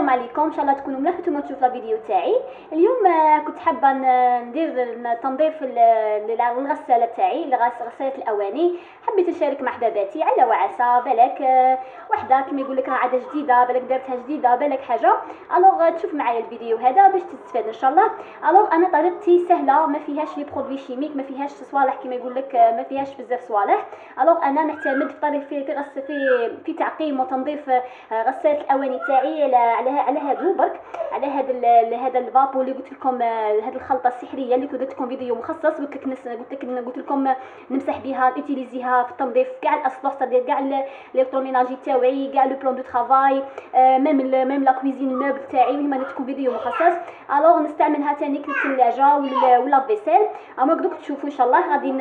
السلام عليكم. ان شاء الله تكونوا ملاح نتوما تشوفوا الفيديو تاعي اليوم. كنت حابه ندير تنظيف للغساله تاعي، غساله الاواني. حبيت نشارك مع حباباتي على وعسى بالك وحده كما يقول لك عاده جديده، بالك دارتها جديده، بالك حاجه. الوغ تشوف معايا الفيديو هذا باش تستفاد ان شاء الله. الوغ انا طريقتي سهله، ما فيهاش لي برودوي شيميك، ما فيهاش صوالح كما يقول لك، ما فيهاش بزاف صوالح. الوغ انا نعتمد في طريق في تعقيم وتنظيف غساله الاواني تاعي على هادو برك، على هذا الفابو اللي قلت لكم، هذه الخلطه السحريه اللي درت لكم فيديو مخصص. قلت لكم نمسح بها، نوتيليزيها في التنظيف كاع الاسطح، صدير كاع الالكتروميناجي تاعي، كاع لو بلان دو ترافاي، ميم لا كويزين ميبل تاعي، وهما درت لكم فيديو مخصص. الوغ نستعملها ثاني كالثلاجه ولا فيسيل. اما دوك تشوفوا ان شاء الله غادي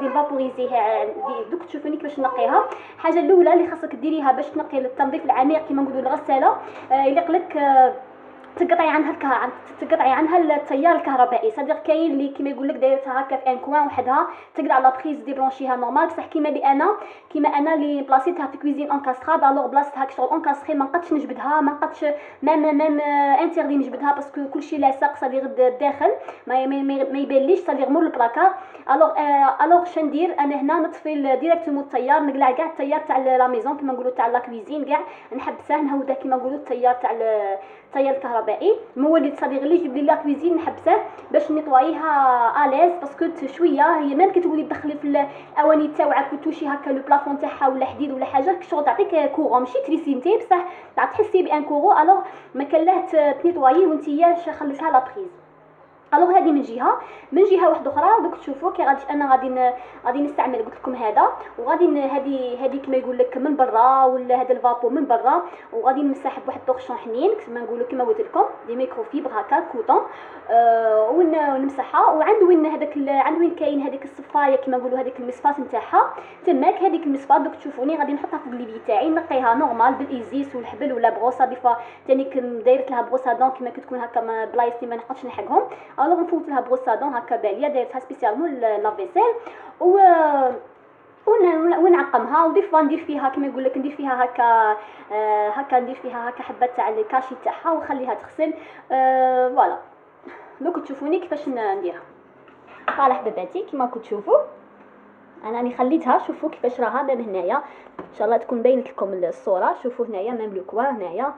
نفابوريزيها. دوك تشوفوني كيفاش نقيها. الحاجه الاولى اللي خاصك ديريها باش تنقي التنظيف العميق كما نقولوا الغساله، يليق تقطعي عنها التيار الكهربائي. صديق كاين اللي كيما يقول لك دايرتها هكا في ان كوان وحدها، تقدر على بريز ديبرونشيها نورمال، بصح كيما انا اللي بلاصيتها في كويزين اونكاستراب. الوغ بلاصتها كشغل اونكاستري، ما نقدش نجبدها، ما نقدش ميم انتردي نجبدها باسكو كلشي لاصق صديق الداخل، ما يبانليش صديق مور البلاكار. الوغ شندير انا هنا؟ نطفي ديريكتومون التيار، نقلع كاع التيار تاع لا ميزون كيما نقولوا، تاع لا كويزين كاع نحبسه، نهوده كيما نقولوا التيار تاع التيار الكهربائي. مولد صديق اللي يجيب لي لا كويزين نحبسه باش نيطوايها اليز، باسكو شويه هي ميم كي تقولي تدخلي في الاواني تاعك وتوشي هكا لو بلافون تاعها ولا حديد ولا حاجه شغل تعطيك كورون، ماشي تريسينتي بصح تحسي بان كورو. الوغ ما كان له تنيطوايي وانتيا خليتها لا بريز. الوغ هذه من جهه واحده اخرى. دوك تشوفوا كي انا غادي نستعمل، قلت لكم هذا، وغادي هذه كما يقول لك من برا، ولا هذا الفابو من برا، وغادي نمسح بواحد الطوخشون حنين كما نقولوا، كما قلت لكم دي ميكرو فيبر هكا كوطون، ونمسحها. وعند وين كاين هذيك الصفايه كما نقولوا، هذيك المصفات نتاعها تماك، هذيك المصفات دوك تشوفوني غادي نحطها في الليفي تاعي، نقيها نورمال بالايزيس والحبل ولا بروصه. ديفا ثاني دايرت لها بروصه دون كما كتكون هكا بلايص ما نقدش نحكهم. الوغ نفوت لها بروصه دون هكا باليه، دايرتها سبيسيالمون لا فيسيل، ونعقمها. وديفا ندير فيها كما يقول لك، ندير فيها هكا حبه تاع الكاشي تاعها ونخليها تغسل. فوالا دوك تشوفوني كيفاش نديرها. فوالا حباباتي كيما راكم تشوفوا انا راني خليتها، شوفوا كيفاش راها ميم هنايا، ان شاء الله تكون باينت لكم الصوره. شوفوا هنايا ميم لو كوان هنايا.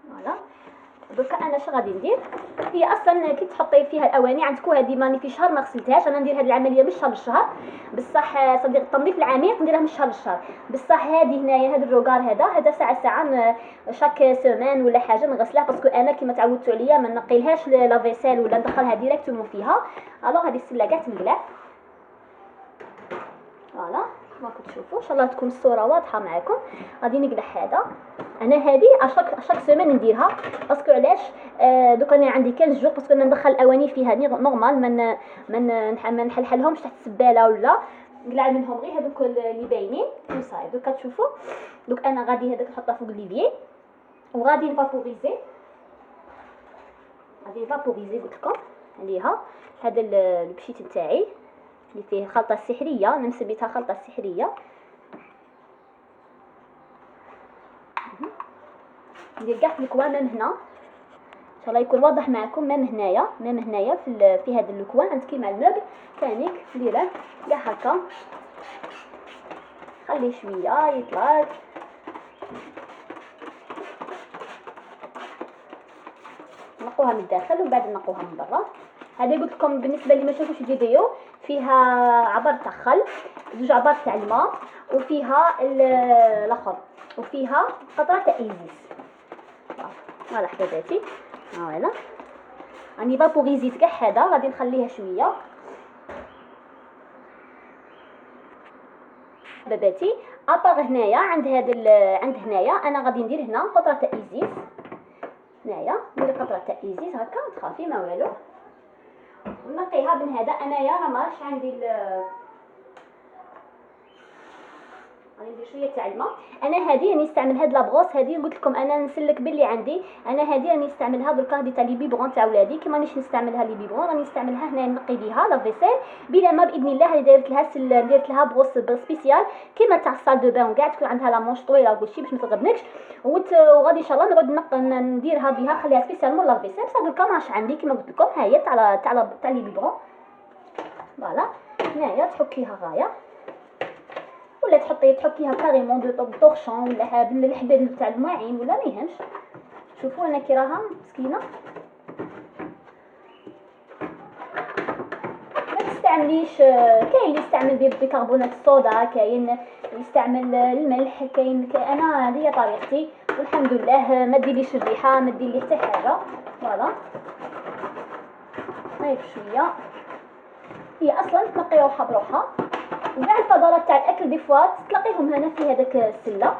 فوالا دوكا انا اش غادي ندير؟ هي اصلا كي تحطي فيها الاواني عندكم هذه ماني في شهر ما غسلتهاش، انا ندير هذه العمليه من شهر لشهر بصح. صديق التنظيف العميق نديرها من شهر لشهر بصح. هذه هنايا هذا الروغار هذا ساعه شاك سيمين ولا حاجه نغسلها، باسكو انا كيما تعودتوا عليا ما نقيلهاش لا فيسيل ولا ندخلها ديريكتومون فيها. الوغ هذه السله كاع تنقلع. فوالا كما كتشوفوا ان شاء الله تكون الصوره واضحه معكم. غادي نقلع هذا. انا هذه اشاك سيمين نديرها، باسكو علاش؟ دوك انا عندي 15 جوغ، باسكو انا ندخل الاواني فيها نورمال، ما نحلحلهمش تحت السباله ولا نقلع منهم غير هذوك اللي باينين وصاي. دوك تشوفوا دوك انا غادي هذاك نحطها فوق ليفيي، وغادي نفابوريزي قلت لكم عليها هذا البشيت تاعي اللي فيه خلطه سحريه، نسميتها خلطه سحريه. ندير كاع في الكوان ميم هنا ان شاء الله يكون واضح معكم. ميم هنايا في هذا الكوان عند كيما الموبل ثانيك نديره كاع هكا، خليه شويه يطلع. نقوها من الداخل ومن بعد نقوها من برا. هذا قلت لكم بالنسبه اللي ما شافوش الفيديو، فيها عبر تاع خل، زوج عبار تاع الماء، وفيها الاخر، وفيها قطره تاع ايزيس. فوالا حباباتي فوالا راني فابوريزيت كاع هذا، غادي نخليها شويه حباباتي. ابار هنايا عند هنايا انا غادي ندير هنا قطره تاع ايزيس. هنايا ندير قطره تاع ايزيس هكا تخافي ما والو، ونقيها من هذا. انايا راه ماش عندي غادي ندير شويه تاع الماء. انا هذه راني نستعمل هاد لابغوس، هذه قلت لكم انا نسلك باللي عندي، انا هذه راني نستعملها دركا، هذه تاع لي بيبغون تاع ولادي، كي مانيش نستعملها لي بيبغون راني نستعملها هنا نقي بها لا فيسيل بلا ما باذن الله. هذه دايرت لها درت لها بغوص سبيسيال كيما تاع الصال دو بان كاع، تكون عندها لا مونش طويله وكلشي باش ما تغبنكش، وغادي ان شاء الله نعود نديرها بها، خليها سبيسيالمون لا فيسيل. بصح دركا ماش عندي كيما قلت لكم، ها هي تاع لي بيبغون. فوالا هنايا تحكيها غايه، ولا تحكيها كاريمون دو طورشون، ولا بالحداد تاع الماعين، ولا ما يهمش. شوفوا انا كي راها مسكينه. ما تستعمليش، كاين اللي يستعمل بيكربونات الصودا، كاين يستعمل الملح، كاين انا هذه طريقتي والحمد لله. ما ديريش الريحه، ما ديري حتى حاجه. فوالا نايف شويه، هي اصلا تنقي روحها بروحها، وكاع الفضلات تاع الاكل دي فوا تلاقيهم هنا في هذاك السله.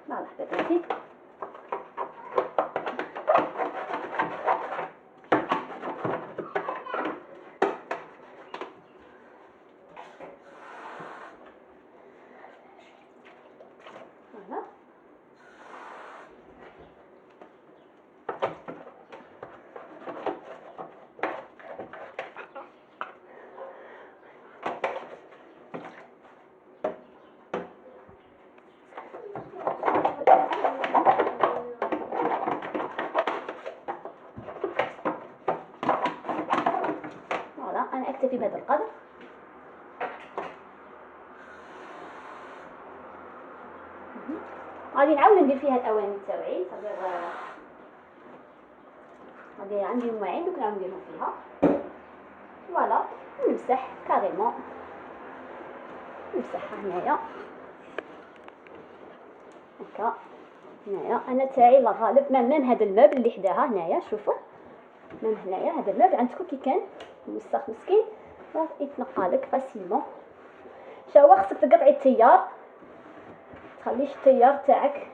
فوالا حبيبتي، فوالا انا اكتفي بهذا القدر. غادي نعاود ندير فيها الاواني تاوعي، غادي عندي المواعين دوك نعاود نديرهم فيها. فوالا نمسح كاريمون، نمسحها هنايا هكا. هنايا انا تاعي لا غالب ميم هذا المبل اللي حداها هنايا، شوفوا ميم هنايا هذا المبل عندكم كي كان موسخ مسكين راه يتنقى لك فاسيلمون. شاوا خصك تقطعي التيار، تخليش التيار تاعك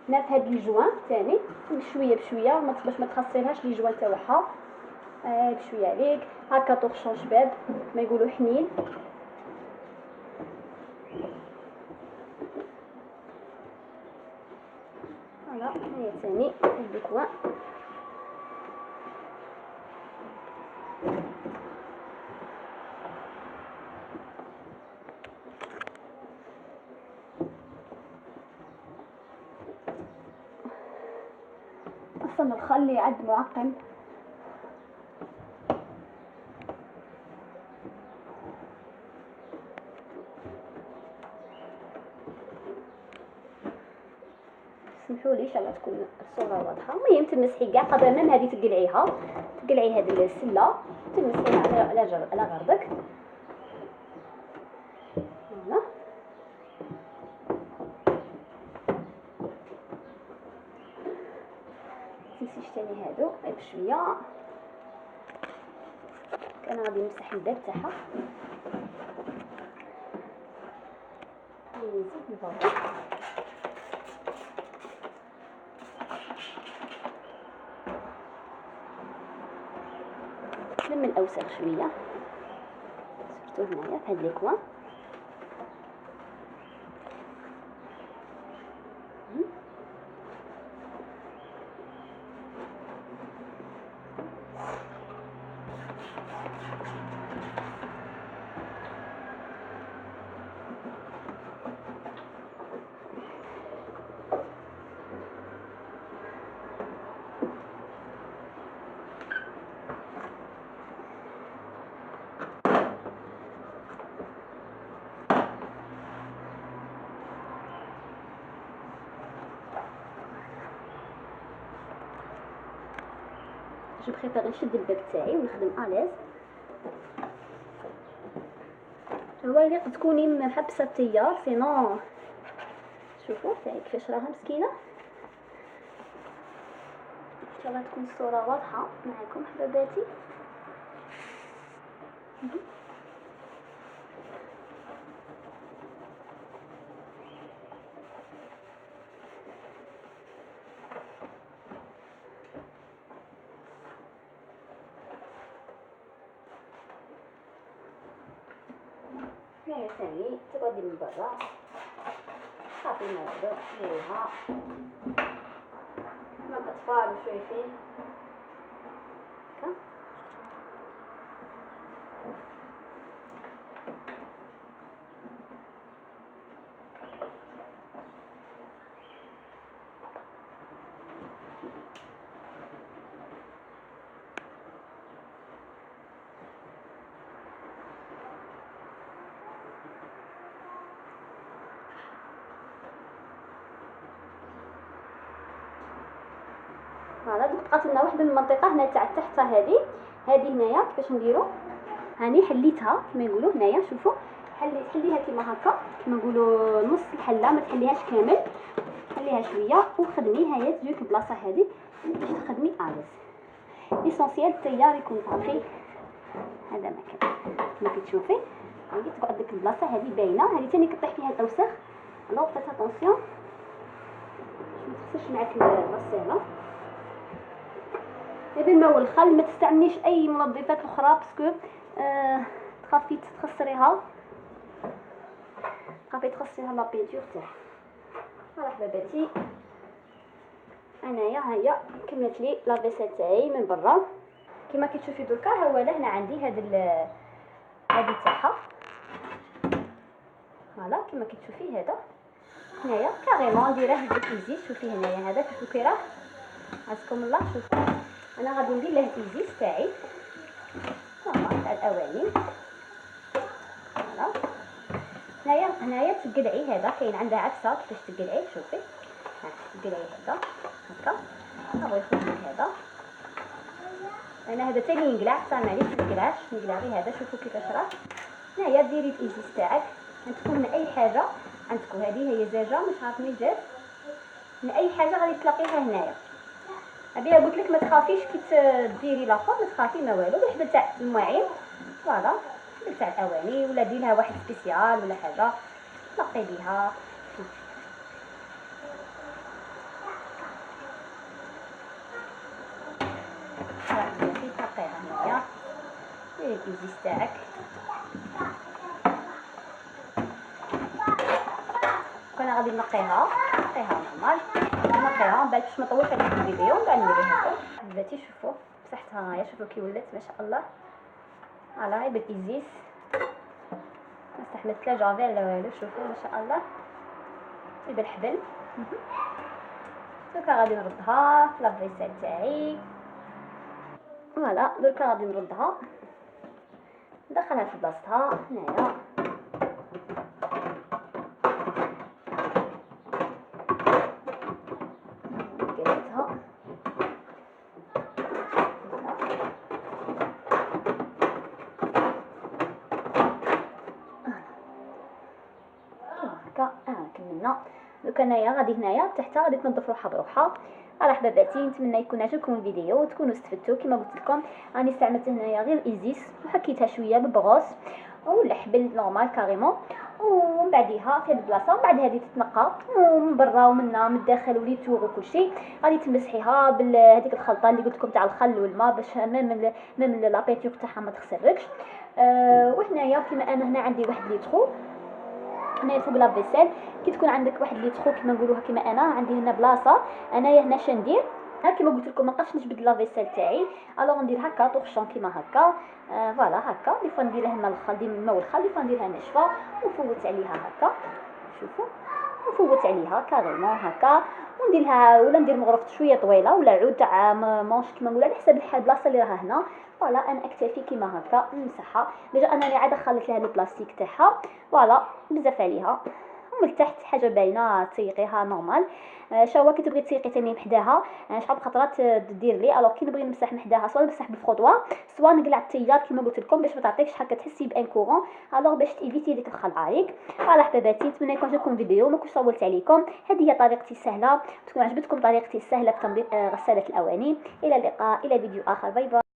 هنا في هاد لي جوان ثاني، بشويه بشويه باش ما تخسرهاش لي جوان تاعها. بشويه عليك هكا طورشون شباب ما يقولوا حنين. فوالا هي ثاني الكوا. اصلا الخل يعد معقم. سمحوا لي ان شاء الله تكون الصوره واضحه. المهم تمسحي كاع قبل ما هذه تقلعيها، تقلعي هذه السله تمسحيها على غرضك. فوالا تنسيش ثاني هادو بشويه. انا غادي نمسح الباب تاعها، نزيد البابا لما الاوسخ شويه، سورتو هنايا في هاد ليكوان. جو بريفير نشد الباب تاعي ونخدم اليز. هو اللي تكوني محبسه التيار سينو. شوفوا تاعي كيفاش راها مسكينه. ان شاء الله تكون الصوره واضحه معكم حباباتي. هنايا ثاني تقعدي من برا صافي ما والو ديريها مع الاطفال وشوفي هكا. فوالا دوك بقات لنا واحد المنطقه هنا تاع تحت هذه هنايا كيفاش نديرو. هاني حليتها كما يقولوا هنايا شوفوا حليها كيما هكا كما نقولوا نص الحله، ما تحليهاش كامل، خليها شويه وخدمي هيا تجيك البلاصه هذه باش تخدمي اليز. ليسونسيال التيار يكون صافي. هذا مكان كما كتشوفي هادي تقعد ديك البلاصه هذه باينه، هذه ثاني كطيح فيها الاوساخ. الوغ فات اتونسيون ما تخسرش معاك الغساله. بالماء والخل، ما تستعمليش اي منظفات اخرى باسكو تخافي تخسريها لا بينتور تاعها. فوالا حباباتي انايا هيا كملت لي لا فيسيل تاعي من برا كما كتشوفي دركا. ها هو هنا عندي هذه تاعها فوالا كما كتشوفي. هذا هنايا كاريمون نديره بالكيزيس. شوفي هنايا هذا كيف كي راه عزكم الله. شوفوا انا غادي ندير له الكيزيس تاعي تاع الاواني. فوالا هنايا تقلعي هذا كاين عندها عفسه كيفاش تقلعي. شوفي ها تقلعي هكا هو يخرج لك هذا. انا هذا تاني ينقلع صار معليش تقلعش نقلع غير هذا. شوفوا كيفاش راه. هنايا ديري الايزيس تاعك عندكم من اي حاجه عندكم. هذه هي زاجه مش عارف منين جات، من اي حاجه غادي تلاقيها هنايا. ابي قلت لك ما تخافيش كي تديري لاخر، ما تخافي ما والو. بالحبل تاع المواعين فوالا بالحبل تاع الاواني ولا دير لها واحد سبيسيال ولا حاجه تلقي بها. في تلقيها هنايا ديري الكيزيس تاعك. كنا غادي نقيها نورمال نقيها باش ما نطولش عليكم الفيديو من بعد نديرها لكم. بلاتي شوفوا مسحتها هنايا شوفوا كي ولات ما شاء الله. فوالا بالايزيس ما استحملت لا جافيل لا والو. شوفوا ما شاء الله بالحبل. دركا غادي نردها في لافيسيل تاعي. فوالا دركا غادي نردها ندخلها في بلاصتها هنايا. كملنا. دوك انايا غادي هنايا تحت غادي تنظف روحها بروحها. على حباباتي نتمنى يكون عجبكم الفيديو وتكونوا استفدتوا. كما قلت لكم راني استعملت هنايا غير ايزيس وحكيتها شويه بالبغوص والحبل نورمال كاريمون ومن بعديها في هذه البلاصه. ومن بعد هذه تتنقى ومن برا ومنها من الداخل ولي تور وكل شيء. غادي تمسحيها بهذيك الخلطه اللي قلت لكم تاع الخل والماء باش ميم لا بينتور تاعها ما تخسركش. وهنايا كما انا هنا عندي واحد ليترو هنايا فوق لافيسيل. كي تكون عندك واحد ليترو كما نقولوها كما انا عندي هنا بلاصه انايا هنا شندير كما قلت لكم ما بقاش نجبد لافيسيل تاعي. الوغ ندير هكا طوشون كيما هكا. فوالا هكا دي فوا ندير لها الماء الخل ديما الماء والخل دي فوا نديرها ناشفه ونفوت عليها هكا. شوفوا نفوت عليها كاريمون هكا وندير لها ولا ندير مغرفه شويه طويله ولا عود تاع مونش كما نقول على حسب البلاصه اللي راها هنا. فوالا انا اكتفي كيما هكا نمسحها. ديجا انا عاد خليت لها البلاستيك تاعها فوالا بزاف عليها. ومن تحت حاجه باينه تسيقيها نورمال. شاوا كي تبغي تسيقي ثاني محداها شحال خطرات دير لي. الوغ كي نبغي نمسح محداها سواء نمسح بالفروطوار سواء نقلع التيار كما قلت لكم باش ما تعطيكش هكا تحسي بان كورون. الوغ باش تيفيتي ديك الخلعايك. على حباباتي نتمنى يكون عجبكم الفيديو ما كنتش طولت عليكم. هذه هي طريقتي السهله. تكون عجبتكم طريقتي السهله في تنظيف غساله الاواني. الى اللقاء الى فيديو اخر. باي باي.